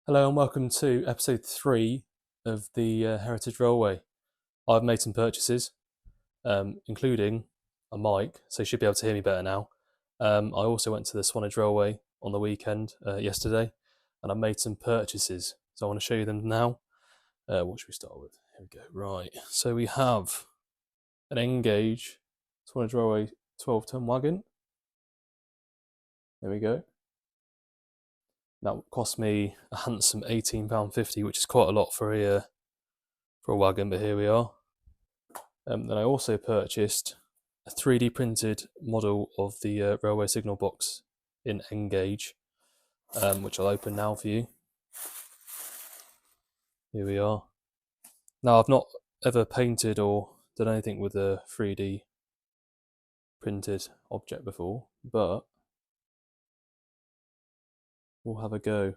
Hello and welcome to episode 3 of the Heritage Railway. I've made some purchases, including a mic, so you should be able to hear me better now. I also went to the Swanage Railway on the weekend yesterday, and I made some purchases, so I want to show you them now. What should we start with? Here we go. Right, so we have an N-gauge Swanage Railway 12-ton wagon. There we go. That cost me a handsome £18.50, which is quite a lot for a wagon, but here we are. Then I also purchased a 3D printed model of the railway signal box in N-gauge, which I'll open now for you. Here we are. Now, I've not ever painted or done anything with a 3D printed object before, but we'll have a go.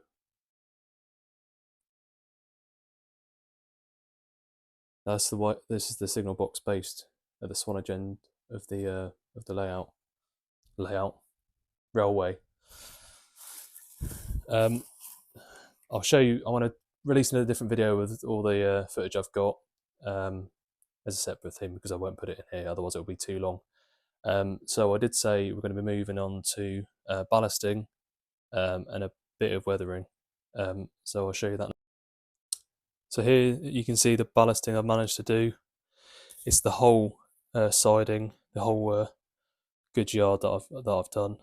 This is the signal box based at the Swanage end of the layout railway. I'll show you. I want to release another different video with all the footage I've got as a separate thing, because I won't put it in here, otherwise it'll be too long. So I did say we're going to be moving on to ballasting and a bit of weathering. So I'll show you that now. So here you can see the ballasting I've managed to do. It's the whole siding, the whole goods yard that I've done.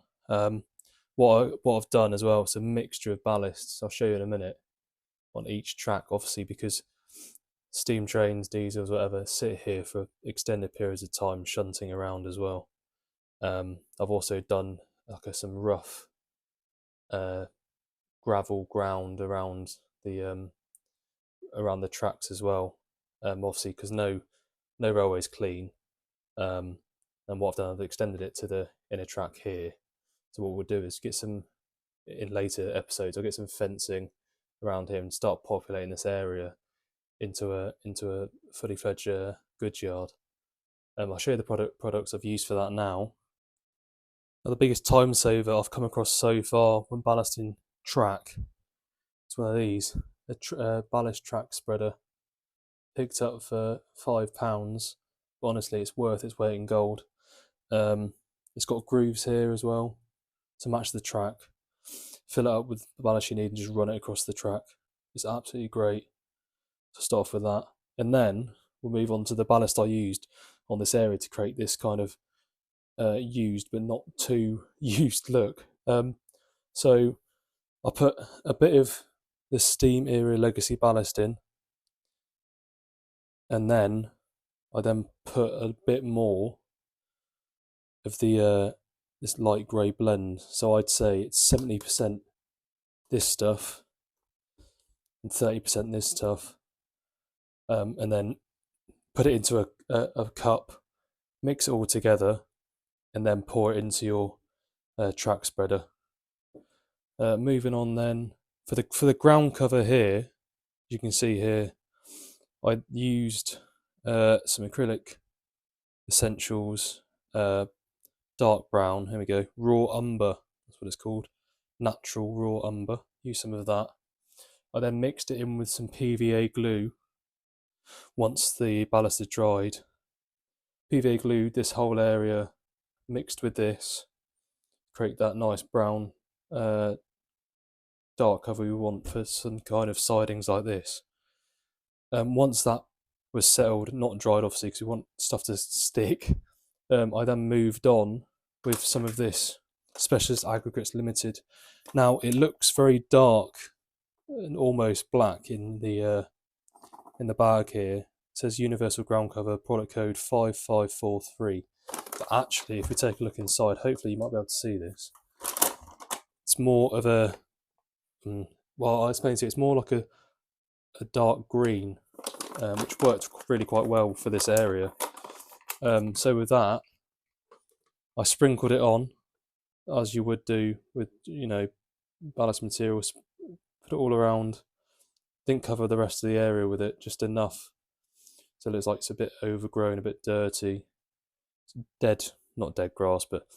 What I've done as well is a mixture of ballasts. I'll show you in a minute on each track, obviously, because steam trains, diesels, whatever, sit here for extended periods of time shunting around as well. I've also done some rough gravel ground around the tracks as well. Obviously, because no railway's clean. And what I've done, I've extended it to the inner track here. So what we'll do is get some, in later episodes, I'll get some fencing around here and start populating this area into a fully fledged goods yard. I'll show you the products I've used for that now. Now, the biggest time saver I've come across so far when ballasting track, it's one of these, a ballast track spreader. Picked up for £5. But honestly, it's worth its weight in gold. It's got grooves here as well to match the track. Fill it up with the ballast you need and just run it across the track. It's absolutely great. To start off with that, and then we'll move on to the ballast I used on this area to create this kind of used but not too used look. So I put a bit of the steam era legacy ballast in, and then I put a bit more of the this light grey blend. So I'd say it's 70% this stuff and 30% this stuff. And then put it into a cup, mix it all together, and then pour it into your track spreader. Moving on then, for the ground cover here, you can see here, I used some acrylic essentials, dark brown, here we go, raw umber, that's what it's called, natural raw umber, use some of that. I then mixed it in with some PVA glue once the ballast had dried. PVA glued this whole area, mixed with this, create that nice brown dark cover we want for some kind of sidings like this. Once that was settled, not dried obviously because we want stuff to stick, I then moved on with some of this Specialist Aggregates Limited. Now it looks very dark and almost black in the bag here. It says Universal Ground Cover, product code 5543. But actually, if we take a look inside, hopefully you might be able to see this. It's more of a, well, I'll explain to you, it's more like a dark green, which worked really quite well for this area. So with that, I sprinkled it on, as you would do with, ballast materials. Put it all around. Didn't cover the rest of the area with it, just enough so it looks like it's a bit overgrown, a bit dirty. It's not dead grass, but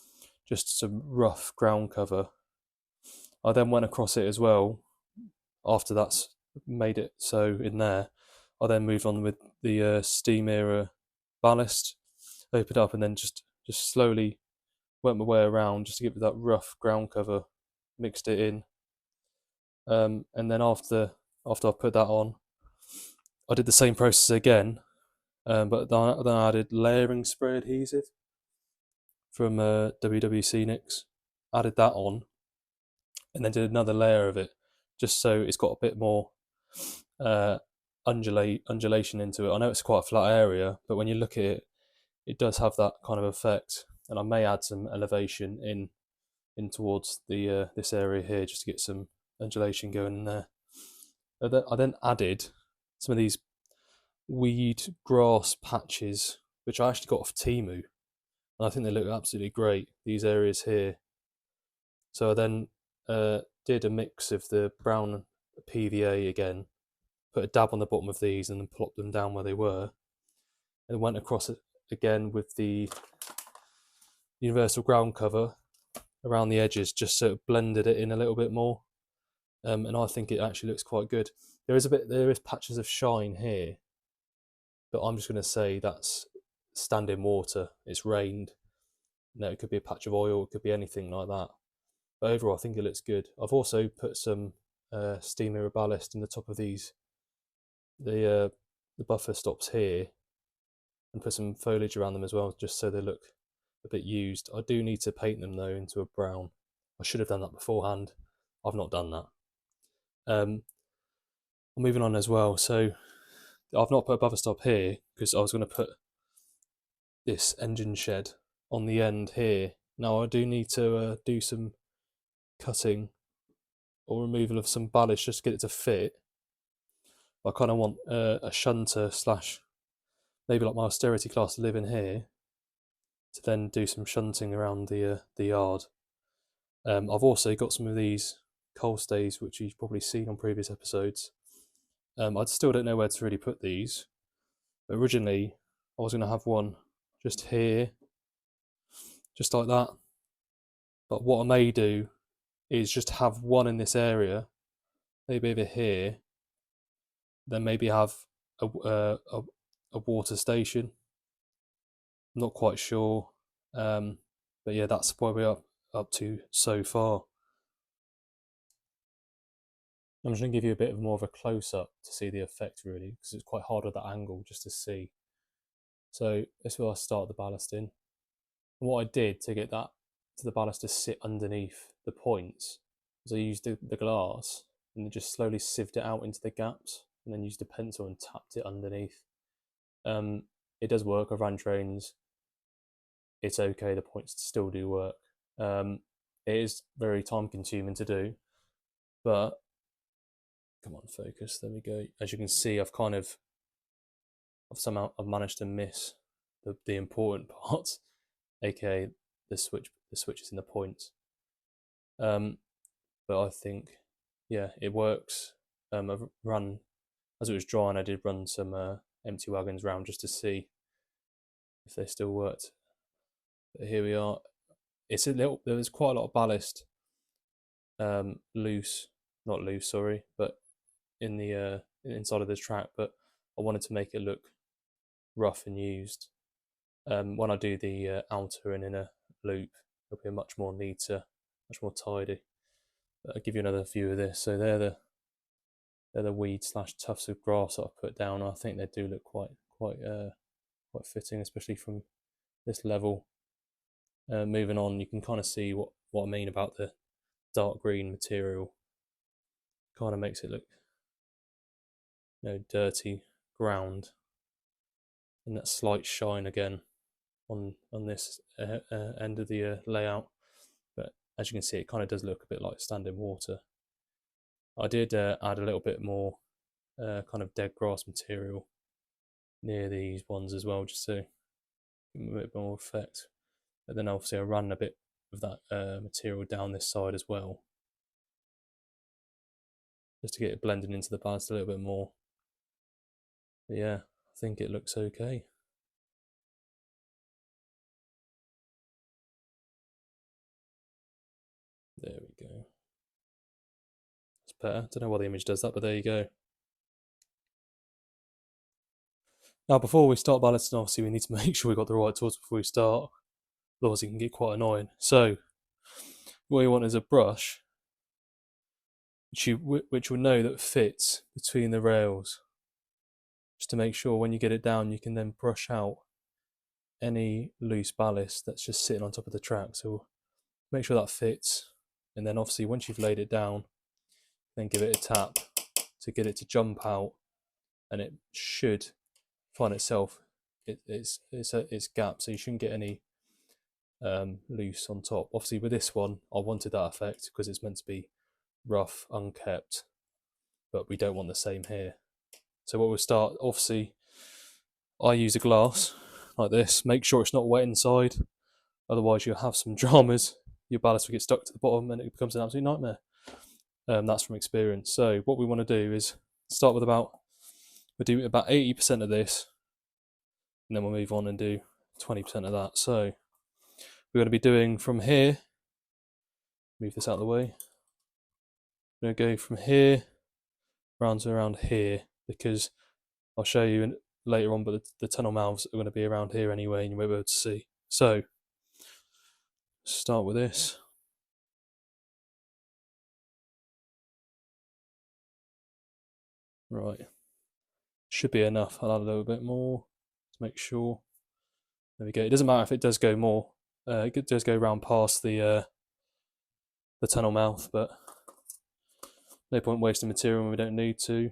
just some rough ground cover. I then went across it as well after that's made it so in there, I then moved on with the steam era ballast, opened up, and then just slowly went my way around just to give it that rough ground cover, mixed it in, and then after I put that on, I did the same process again, but then I added layering spray adhesive from scenic, added that on, and then did another layer of it, just so it's got a bit more uh, undulation into it. I know it's quite a flat area, but when you look at it, it does have that kind of effect. And I may add some elevation in towards the this area here, just to get some undulation going in there. I then added some of these weed grass patches, which I actually got off Temu, and I think they look absolutely great, these areas here. So I then did a mix of the brown PVA again, put a dab on the bottom of these, and then plopped them down where they were, and went across it again with the universal ground cover around the edges, just so it blended it in a little bit more. And I think it actually looks quite good. There is patches of shine here, but I'm just going to say that's standing water. It's rained. It could be a patch of oil. It could be anything like that. But overall, I think it looks good. I've also put some steam mirror ballast in the top of these, the buffer stops here, and put some foliage around them as well, just so they look a bit used. I do need to paint them though into a brown. I should have done that beforehand. I've not done that. I'm moving on as well. So I've not put a buffer stop here because I was going to put this engine shed on the end here. Now I do need to do some cutting or removal of some ballast just to get it to fit. I kind of want a shunter slash maybe like my austerity class to live in here, to then do some shunting around the yard. I've also got some of these coal stays, which you've probably seen on previous episodes. I still don't know where to really put these. But originally, I was going to have one just here, just like that. But what I may do is just have one in this area, maybe over here, then maybe have a water station. I'm not quite sure, but yeah, that's where we're up to so far. I'm just going to give you a bit more of a close-up to see the effect, really, because it's quite hard at that angle just to see. So this is where I start the ballasting. And what I did to get that to the ballast to sit underneath the points is I used the glass and then just slowly sieved it out into the gaps, and then used a pencil and tapped it underneath. It does work. I've ran trains. It's okay. The points still do work. It is very time consuming to do, but come on, focus. There we go. As you can see, I've managed to miss the important parts, aka the switches in the points. But I think, yeah, it works. I've run, as it was drying, I did run some empty wagons round just to see if they still worked. But here we are. There's quite a lot of ballast not loose, sorry, but in the inside of the track. But I wanted to make it look rough and used. When I do the outer and inner loop, it'll be much more neater, much more tidy. But I'll give you another view of this. So they're the weed slash tufts of grass that I've put down. I think they do look quite fitting, especially from this level. Moving on, you can kind of see what I mean about the dark green material. Kind of makes it look, dirty ground, and that slight shine again on this end of the layout. But as you can see, it kind of does look a bit like standing water. I did add a little bit more kind of dead grass material near these ones as well, just to give them a bit more effect. But then obviously I ran a bit of that material down this side as well, just to get it blended into the ballast a little bit more. But yeah, I think it looks okay. There we go. Let's better. Don't know why the image does that, but there you go. Now, before we start ballasting, obviously we need to make sure we've got the right tools before we start. Otherwise, it can get quite annoying. So, what you want is a brush which will know that fits between the rails, just to make sure when you get it down, you can then brush out any loose ballast that's just sitting on top of the track. So, make sure that fits, and then obviously once you've laid it down, then give it a tap to get it to jump out, and it should find itself its gap, so you shouldn't get any loose on top. Obviously with this one I wanted that effect because it's meant to be rough, unkept, but we don't want the same here. So what we'll start, obviously I use a glass like this, make sure it's not wet inside, otherwise you'll have some dramas, your ballast will get stuck to the bottom and it becomes an absolute nightmare. That's from experience. So what we want to do is start with we'll do about 80% of this, and then we'll move on and do 20% of that. So we're going to be doing from here, move this out of the way, we're going to go from here round to around here, because I'll show you later on, but the tunnel mouths are going to be around here anyway, and you won't be able to see. So start with this. Right, should be enough. I'll add a little bit more to make sure. There we go. It doesn't matter if it does go more. It does go round past the tunnel mouth, but no point wasting material when we don't need to.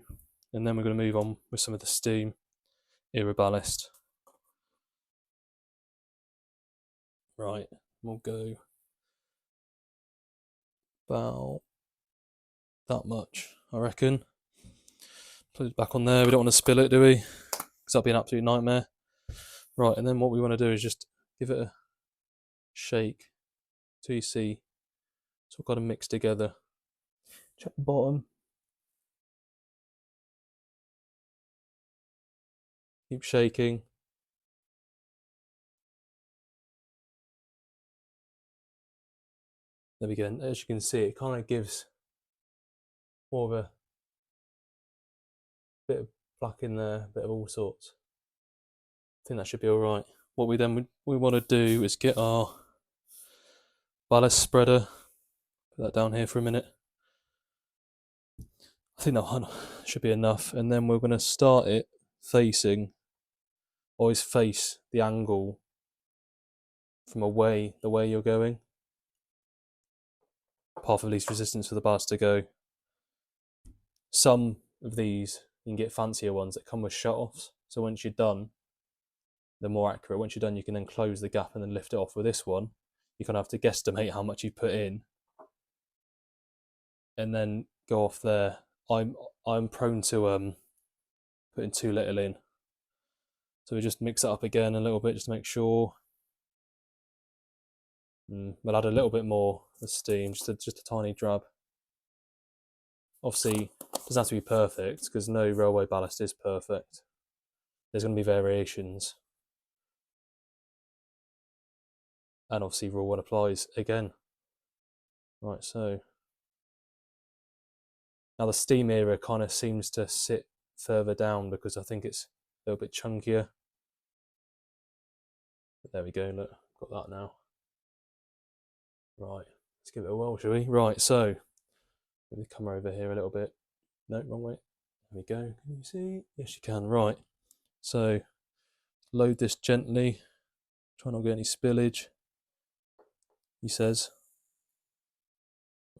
And then we're going to move on with some of the steam era ballast. Right, we'll go about that much, I reckon. Put it back on there. We don't want to spill it, do we? Because that'd be an absolute nightmare. Right, and then what we want to do is just give it a shake till you see it's all got to mix together. Check the bottom. Keep shaking. There we go. And as you can see, it kind of gives more of a bit of black in there, a bit of all sorts. I think that should be all right. What we want to do is get our ballast spreader. Put that down here for a minute. I think that should be enough, and then we're going to start it facing. Always face the angle from the way you're going. Path of least resistance for the ballast to go. Some of these you can get fancier ones that come with shut-offs. So once you're done, they're more accurate. Once you're done, you can then close the gap and then lift it off. With this one, you kind of have to guesstimate how much you put in, and then go off there. I'm prone to putting too little in, so we just mix it up again a little bit just to make sure. We'll add a little bit more of steam, just a tiny drab. Obviously, it doesn't have to be perfect because no railway ballast is perfect. There's going to be variations, and obviously rule 1 applies again. Right, so now the steam era kind of seems to sit further down because I think it's a little bit chunkier. But there we go, look, got that now. Right, let's give it a whirl, shall we? Right, so let me come over here a little bit. No, wrong way. There we go. Can you see? Yes, you can. Right, so load this gently. Try not to get any spillage, he says.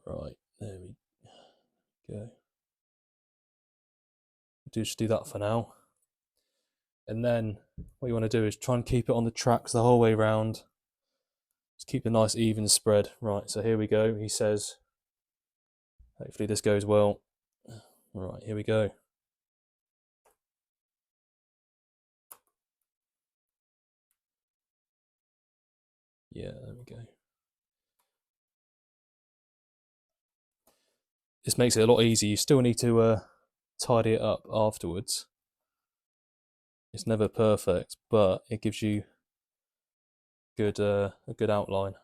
Right, there we go. Just do that for now. And then what you want to do is try and keep it on the tracks the whole way round. Just keep a nice even spread. Right, so here we go. He says, hopefully this goes well. Right, here we go. Yeah, there we go. This makes it a lot easier. You still need to tidy it up afterwards. It's never perfect, but it gives you a good outline.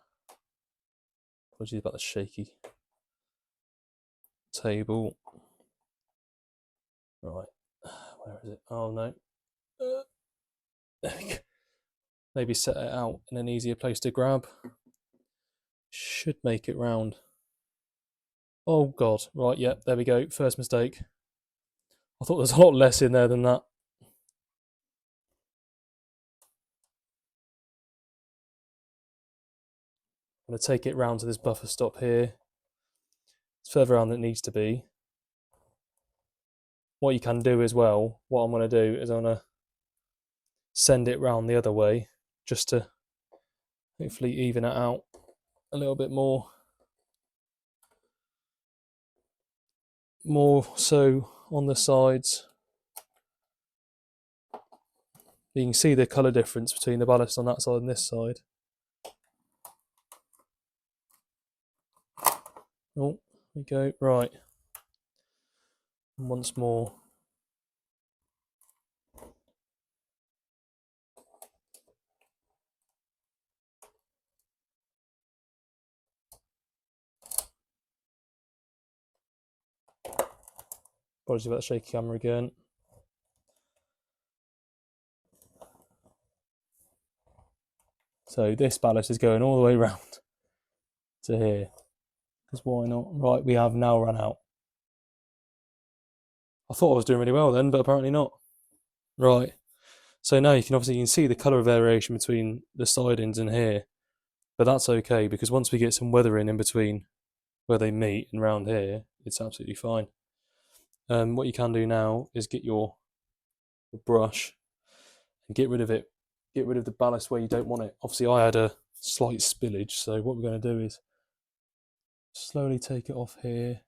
Apologies about the shaky table. Right, where is it? Oh no. There we go. Maybe set it out in an easier place to grab. Should make it round. Oh god, right, yeah, there we go. First mistake. I thought there's a lot less in there than that. I'm going to take it round to this buffer stop here. It's further around than it needs to be. What you can do as well, what I'm going to do is I'm going to send it round the other way just to hopefully even it out a little bit more. More so on the sides. You can see the colour difference between the ballast on that side and this side. Oh, there we go. Right. And once more. Apologies about the shaky camera again. So this ballast is going all the way round to here. Because why not? Right, we have now run out. I thought I was doing really well then, but apparently not. Right. So now you can see the colour variation between the sidings and here. But that's okay, because once we get some weathering in between where they meet and round here, it's absolutely fine. What you can do now is get your brush and get rid of it. Get rid of the ballast where you don't want it. Obviously I had a slight spillage, so what we're going to do is slowly take it off here.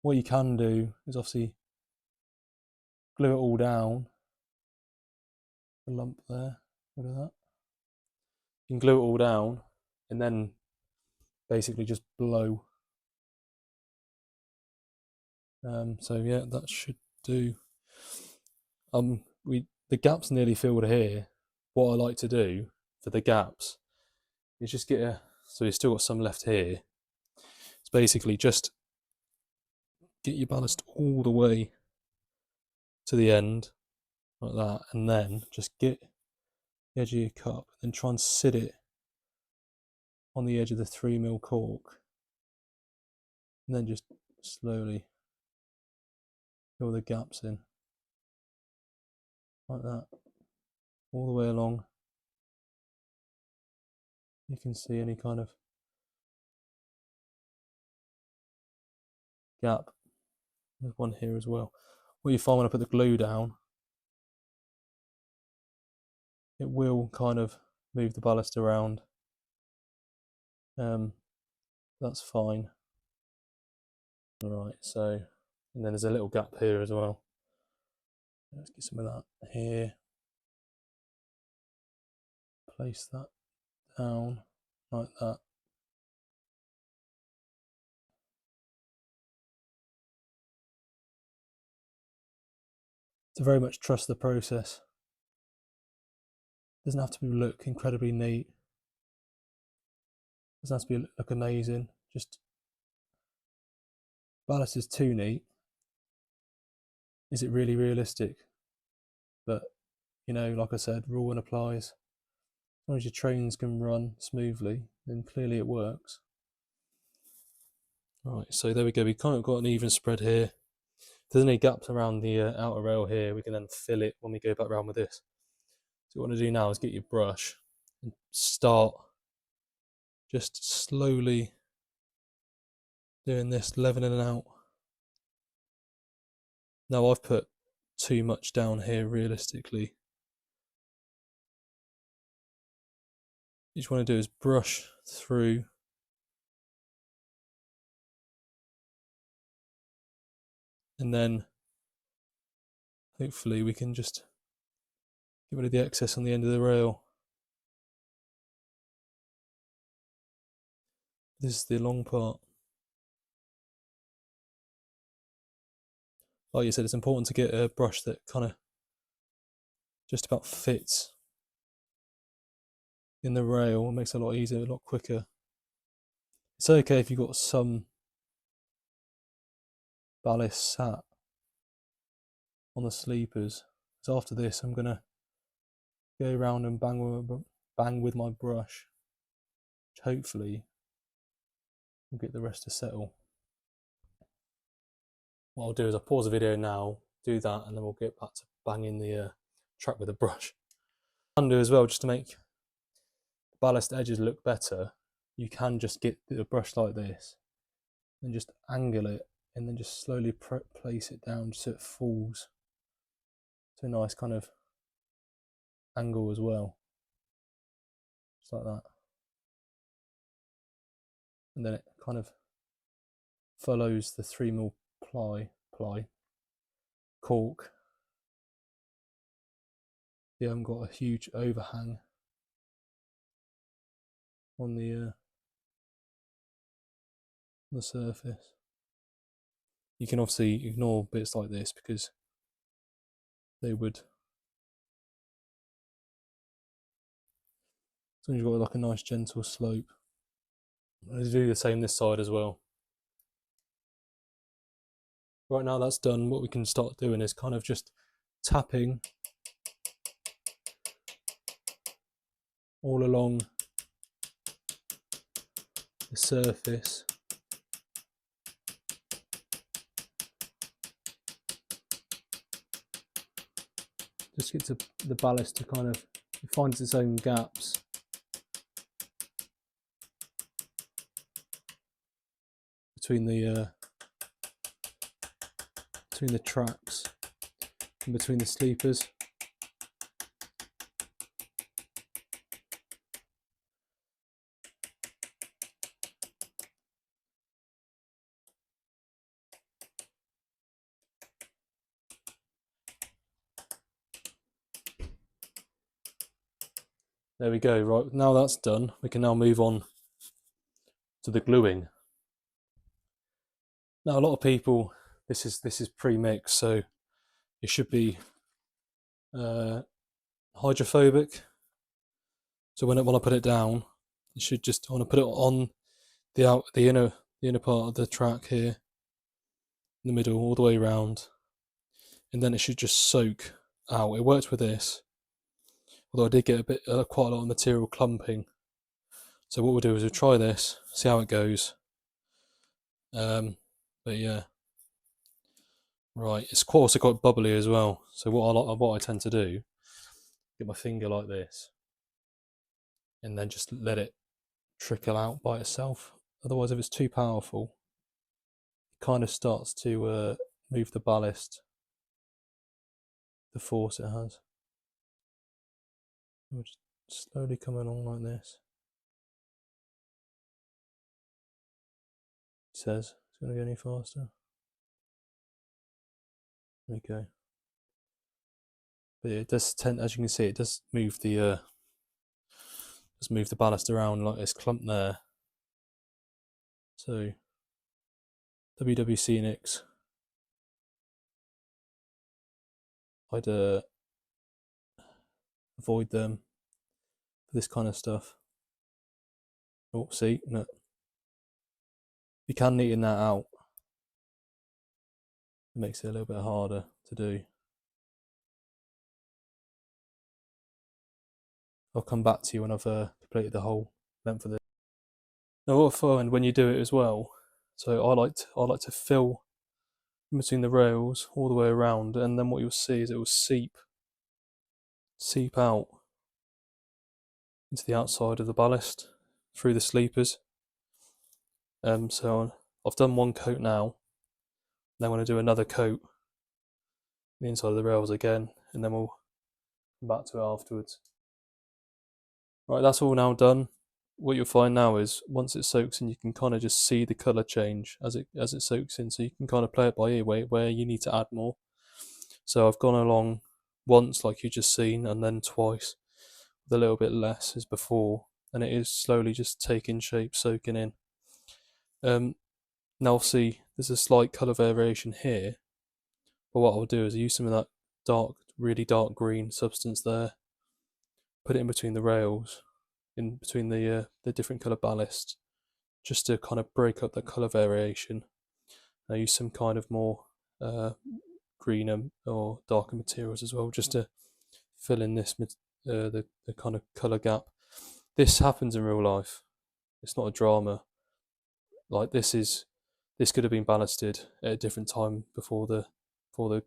What you can do is obviously glue it all down. The lump there, rid of that. You can glue it all down and then basically just blow. So yeah, that should do. The gap's nearly filled here. What I like to do for the gaps is just so you've still got some left here. It's basically just get your ballast all the way to the end like that, and then just get the edge of your cup and try and sit it on the edge of the 3mm cork, and then just slowly fill the gaps in like that all the way along. You can see any kind of gap. There's one here as well. What you find when I put the glue down, it will kind of move the ballast around. That's fine. Alright, so, and then there's a little gap here as well. Let's get some of that here. Place that down like that. To very much trust the process. Doesn't have to look incredibly neat. Doesn't have to look amazing. Just ballast is too neat. Is it really realistic? But you know, like I said, rule one applies. As long as your trains can run smoothly, then clearly it works. Right, so there we go. We kind of got an even spread here. If there's any gaps around the outer rail here, we can then fill it when we go back around with this. So what you want to do now is get your brush and start just slowly doing this, leveling out. Now I've put too much down here realistically. What you want to do is brush through and then hopefully we can just get rid of the excess on the end of the rail. This is the long part. Like you said, it's important to get a brush that kind of just about fits in the rail. It makes it a lot easier, a lot quicker. It's okay if you've got some ballast sat on the sleepers. So after this, I'm gonna go around and bang with my brush, which hopefully will get the rest to settle. What I'll do is I'll pause the video now, do that, and then we'll get back to banging the track with a brush. Undo as well, just to make the ballast edges look better. You can just get the brush like this and just angle it, and then just slowly place it down so it falls to a nice kind of angle as well, just like that. And then it kind of follows the 3mm ply cork. You haven't got a huge overhang on the surface. You can obviously ignore bits like this because they would, as long as you've got like a nice gentle slope. Let's do the same this side as well. Right, now that's done, what we can start doing is kind of just tapping all along the surface. Just get to the ballast to kind of, it finds its own gaps. Between the tracks and between the sleepers. There we go. Right, now that's done, we can now move on to the gluing. Now a lot of people, this is pre-mixed, so it should be hydrophobic. So when I put it down, it should just, I want to put it on the inner part of the track here, in the middle, all the way around, and then it should just soak out. It worked with this, although I did get quite a lot of material clumping. So what we'll do is we'll try this, see how it goes. But yeah, right. It's also quite bubbly as well. So what I tend to do, get my finger like this, and then just let it trickle out by itself. Otherwise, if it's too powerful, it kind of starts to move the ballast, the force it has. We'll just slowly come along like this. It says it's going to go any faster. There we go. But it does tend, as you can see, it does move the ballast around like this clump there. So Scenics, I'd avoid them for this kind of stuff. Oh, see, no, you can neaten that out. It makes it a little bit harder to do. I'll come back to you when I've completed the whole length of this. Now what I find when you do it as well, so I like to fill in between the rails all the way around, and then what you'll see is it will seep out into the outside of the ballast through the sleepers. So I've done one coat now. Now I'm going to do another coat the inside of the rails again, and then we'll come back to it afterwards. Right, that's all now done. What you'll find now is once it soaks in, you can kind of just see the colour change as it soaks in, so you can kind of play it by ear where you need to add more. So I've gone along once like you just seen, and then twice with a little bit less as before, and it is slowly just taking shape, soaking in. Now obviously there's a slight colour variation here, but what I'll do is use some of that really dark green substance there, put it in between the rails, in between the different colour ballast, just to kind of break up the colour variation. I use some kind of more greener or darker materials as well, just to fill in the kind of colour gap. This happens in real life. It's not a drama. Like this could have been ballasted at a different time before the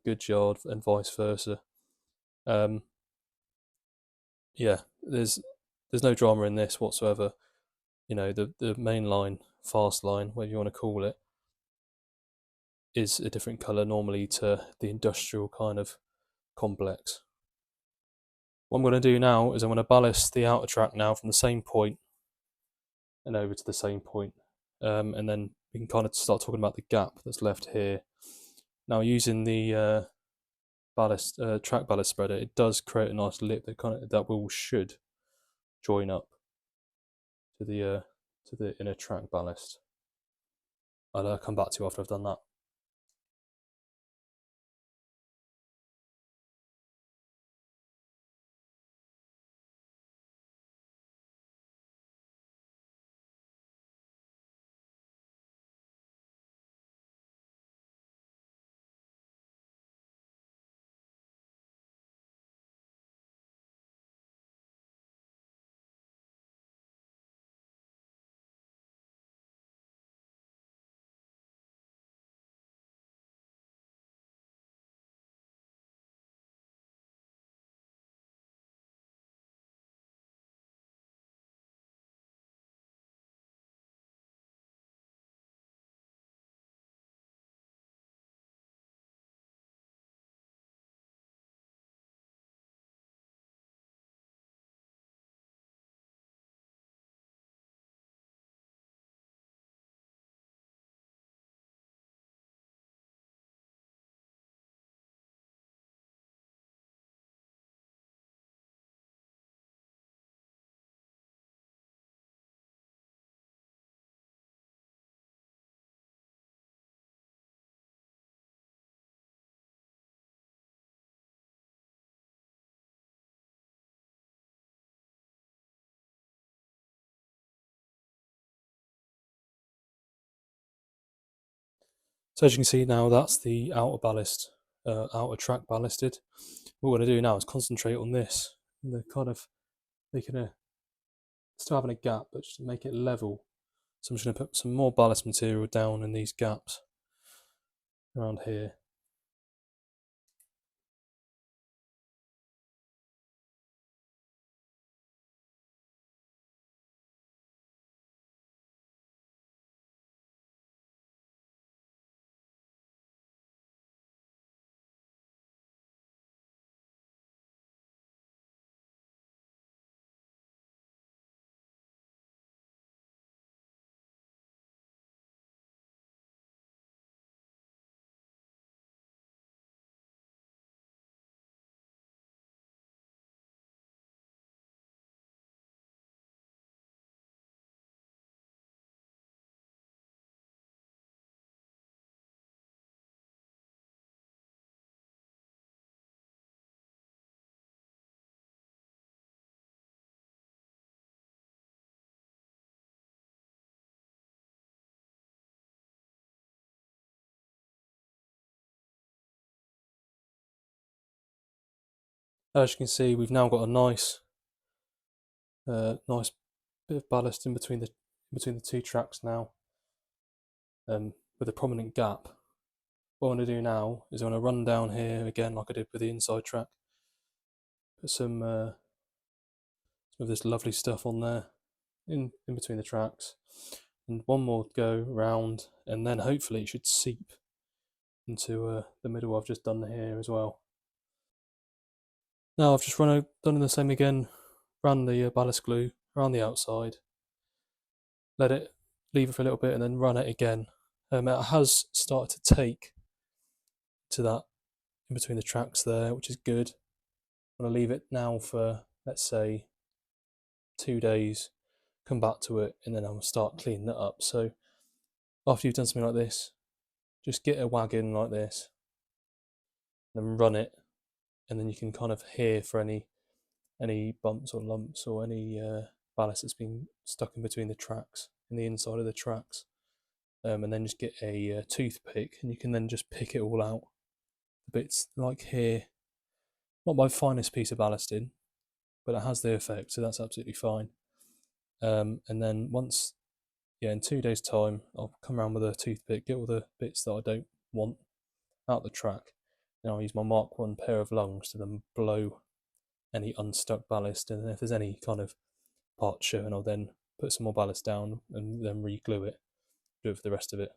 goods yard and vice versa. Yeah, there's no drama in this whatsoever. You know, the main line, fast line, whatever you want to call it, is a different colour normally to the industrial kind of complex. What I'm going to do now is I'm going to ballast the outer track now from the same point and over to the same point. And then we can kind of start talking about the gap that's left here. Now, using the track ballast spreader, it does create a nice lip that should join up to the inner track ballast. I'll come back to you after I've done that. So as you can see now, that's the outer ballast, outer track ballasted. What we're going to do now is concentrate on this, and the kind of still having a gap, but just to make it level. So I'm just going to put some more ballast material down in these gaps around here. As you can see, we've now got a nice bit of ballast in between the two tracks now, with a prominent gap. What I want to do now is I want to run down here again like I did with the inside track, put some of this lovely stuff on there in between the tracks, and one more go round, and then hopefully it should seep into the middle I've just done here as well. Now I've just done the same again, ran the ballast glue around the outside, leave it for a little bit, and then run it again. It has started to take to that in between the tracks there, which is good. I'm going to leave it now for, let's say, 2 days, come back to it, and then I'll start cleaning it up. So after you've done something like this, just get a wagon like this, and run it, and then you can kind of hear for any bumps or lumps or any ballast that's been stuck in between the tracks in the inside of the tracks, and then just get a toothpick, and you can then just pick it all out. The bits like here, not my finest piece of ballasting, but it has the effect, so that's absolutely fine. And then once, in 2 days' time, I'll come around with a toothpick, get all the bits that I don't want out the track. Now I'll use my Mark 1 pair of lungs to then blow any unstuck ballast, and if there's any kind of parts showing, I'll then put some more ballast down and then re-glue it, do it for the rest of it.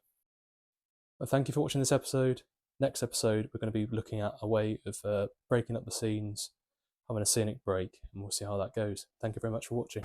But thank you for watching this episode. Next episode, we're going to be looking at a way of breaking up the scenes, having a scenic break, and we'll see how that goes. Thank you very much for watching.